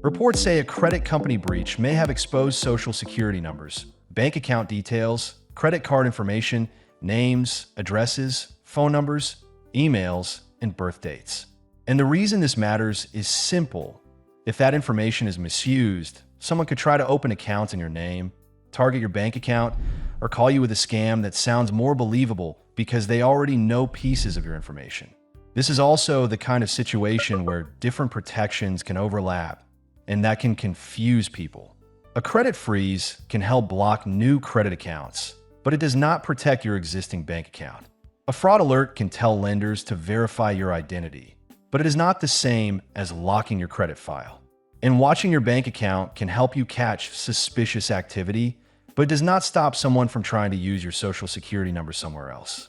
Reports say a credit company breach may have exposed social security numbers, bank account details, credit card information, names, addresses, phone numbers, emails, and birth dates. And the reason this matters is simple. If that information is misused, someone could try to open accounts in your name, target your bank account, or call you with a scam that sounds more believable because they already know pieces of your information. This is also the kind of situation where different protections can overlap, and that can confuse people. A credit freeze can help block new credit accounts, but it does not protect your existing bank account. A fraud alert can tell lenders to verify your identity, but it is not the same as locking your credit file. And watching your bank account can help you catch suspicious activity, but it does not stop someone from trying to use your social security number somewhere else.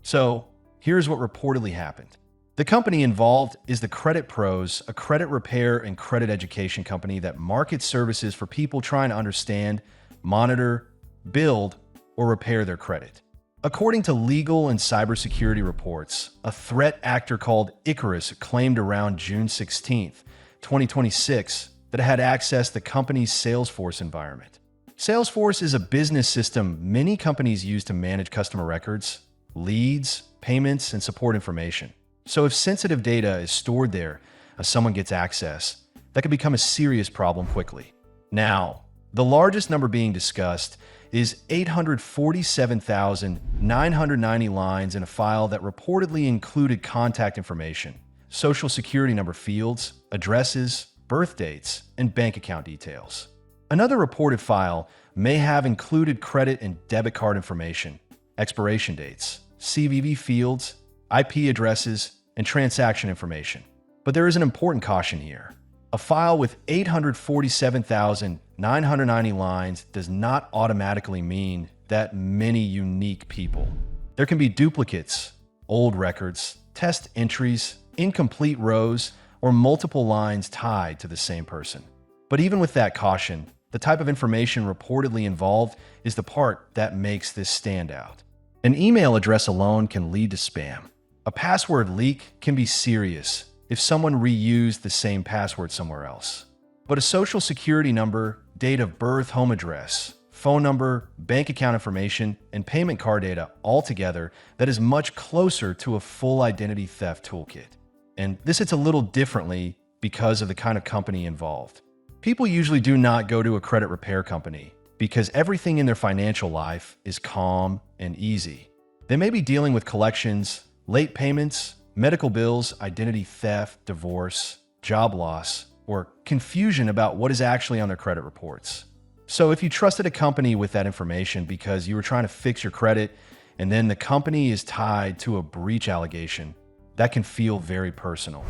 So, here's what reportedly happened. The company involved is the Credit Pros, a credit repair and credit education company that markets services for people trying to understand, monitor, build, or repair their credit. According to legal and cybersecurity reports, a threat actor called Icarus claimed around June 16, 2026, that it had accessed the company's Salesforce environment. Salesforce is a business system many companies use to manage customer records, leads, payments, and support information. So if sensitive data is stored there as someone gets access, that could become a serious problem quickly. Now, the largest number being discussed is 847,990 lines in a file that reportedly included contact information, social security number fields, addresses, birth dates, and bank account details. Another reported file may have included credit and debit card information, expiration dates, CVV fields, IP addresses, and transaction information. But there is an important caution here. A file with 847,990 lines does not automatically mean that many unique people. There can be duplicates, old records, test entries, incomplete rows, or multiple lines tied to the same person. But even with that caution, the type of information reportedly involved is the part that makes this stand out. An email address alone can lead to spam. A password leak can be serious if someone reused the same password somewhere else. But a social security number, date of birth, home address, phone number, bank account information, and payment card data altogether, that is much closer to a full identity theft toolkit. And this hits a little differently because of the kind of company involved. People usually do not go to a credit repair company because everything in their financial life is calm and easy. They may be dealing with collections, late payments, medical bills, identity theft, divorce, job loss, or confusion about what is actually on their credit reports. So if you trusted a company with that information because you were trying to fix your credit and then the company is tied to a breach allegation, that can feel very personal.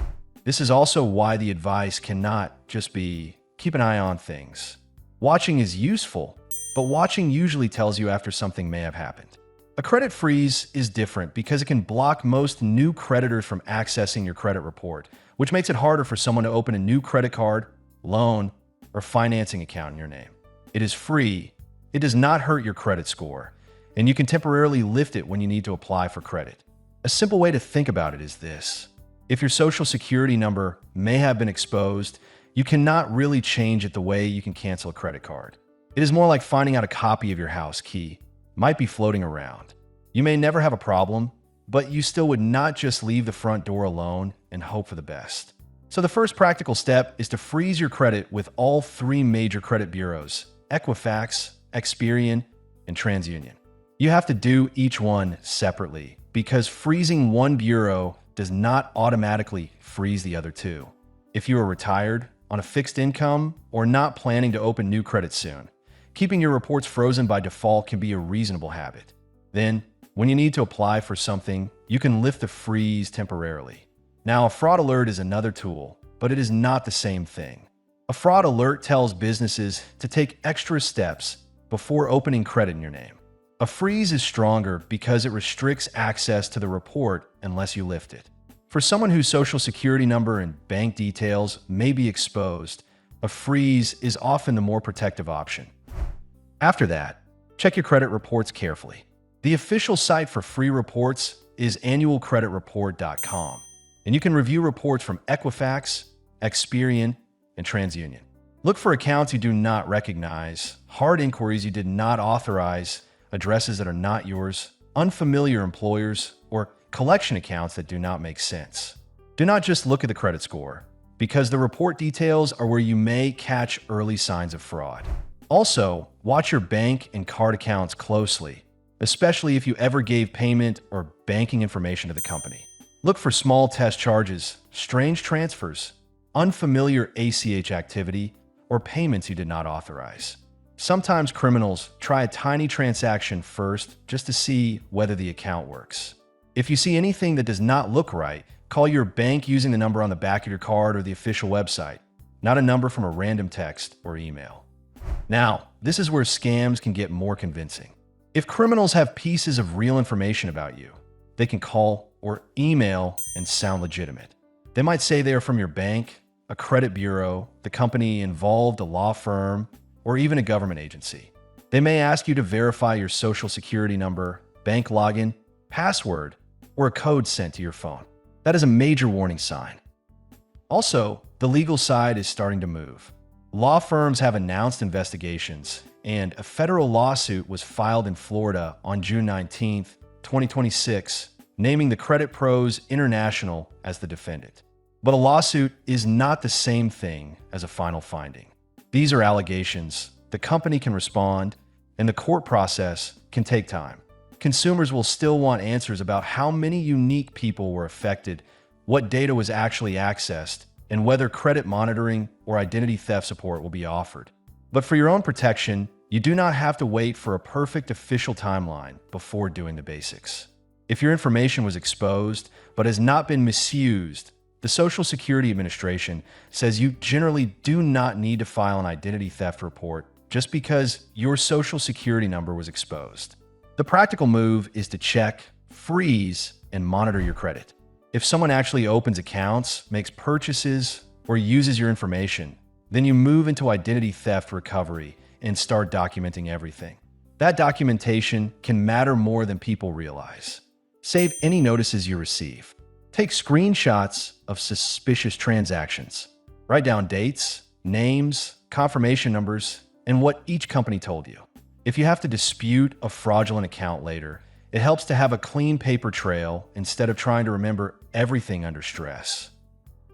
This is also why the advice cannot just be keep an eye on things. Watching is useful, but watching usually tells you after something may have happened. A credit freeze is different because it can block most new creditors from accessing your credit report, which makes it harder for someone to open a new credit card, loan, or financing account in your name. It is free, it does not hurt your credit score, and you can temporarily lift it when you need to apply for credit. A simple way to think about it is this. If your social security number may have been exposed, you cannot really change it the way you can cancel a credit card. It is more like finding out a copy of your house key might be floating around. You may never have a problem, but you still would not just leave the front door alone and hope for the best. So the first practical step is to freeze your credit with all three major credit bureaus, Equifax, Experian, and TransUnion. You have to do each one separately because freezing one bureau does not automatically freeze the other two. If you are retired, on a fixed income, or not planning to open new credit soon, keeping your reports frozen by default can be a reasonable habit. Then, when you need to apply for something, you can lift the freeze temporarily. Now, a fraud alert is another tool, but it is not the same thing. A fraud alert tells businesses to take extra steps before opening credit in your name. A freeze is stronger because it restricts access to the report unless you lift it. For someone whose social security number and bank details may be exposed, a freeze is often the more protective option. After that, check your credit reports carefully. The official site for free reports is annualcreditreport.com, and you can review reports from Equifax, Experian, and TransUnion. Look for accounts you do not recognize, hard inquiries you did not authorize, addresses that are not yours, unfamiliar employers, or collection accounts that do not make sense. Do not just look at the credit score, because the report details are where you may catch early signs of fraud. Also, watch your bank and card accounts closely, especially if you ever gave payment or banking information to the company. Look for small test charges, strange transfers, unfamiliar ACH activity, or payments you did not authorize. Sometimes criminals try a tiny transaction first just to see whether the account works. If you see anything that does not look right, call your bank using the number on the back of your card or the official website, not a number from a random text or email. Now, this is where scams can get more convincing. If criminals have pieces of real information about you, they can call or email and sound legitimate. They might say they are from your bank, a credit bureau, the company involved, a law firm, or even a government agency. They may ask you to verify your social security number, bank login, password, or a code sent to your phone. That is a major warning sign. Also, the legal side is starting to move. Law firms have announced investigations, and a federal lawsuit was filed in Florida on June 19, 2026, naming the Credit Pros International as the defendant. But a lawsuit is not the same thing as a final finding. These are allegations, the company can respond, and the court process can take time. Consumers will still want answers about how many unique people were affected, what data was actually accessed, and whether credit monitoring or identity theft support will be offered. But for your own protection, you do not have to wait for a perfect official timeline before doing the basics. If your information was exposed but has not been misused, the Social Security Administration says you generally do not need to file an identity theft report just because your Social Security number was exposed. The practical move is to check, freeze, and monitor your credit. If someone actually opens accounts, makes purchases, or uses your information, then you move into identity theft recovery and start documenting everything. That documentation can matter more than people realize. Save any notices you receive. Take screenshots of suspicious transactions. Write down dates, names, confirmation numbers, and what each company told you. If you have to dispute a fraudulent account later, it helps to have a clean paper trail instead of trying to remember everything under stress.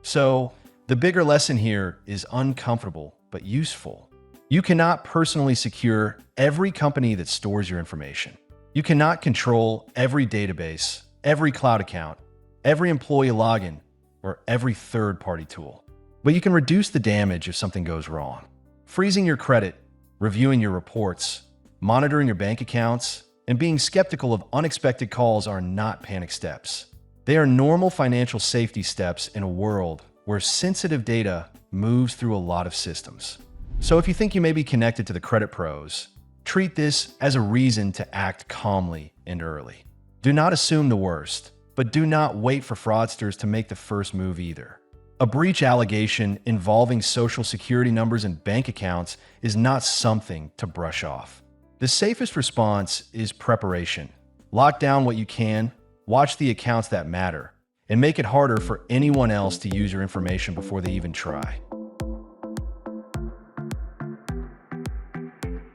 So, the bigger lesson here is uncomfortable but useful. You cannot personally secure every company that stores your information. You cannot control every database, every cloud account, every employee login, or every third-party tool. But you can reduce the damage if something goes wrong. Freezing your credit, reviewing your reports, monitoring your bank accounts, and being skeptical of unexpected calls are not panic steps. They are normal financial safety steps in a world where sensitive data moves through a lot of systems. So if you think you may be connected to the credit pros, treat this as a reason to act calmly and early. Do not assume the worst, but do not wait for fraudsters to make the first move either. A breach allegation involving social security numbers and bank accounts is not something to brush off. The safest response is preparation. Lock down what you can, watch the accounts that matter, and make it harder for anyone else to use your information before they even try.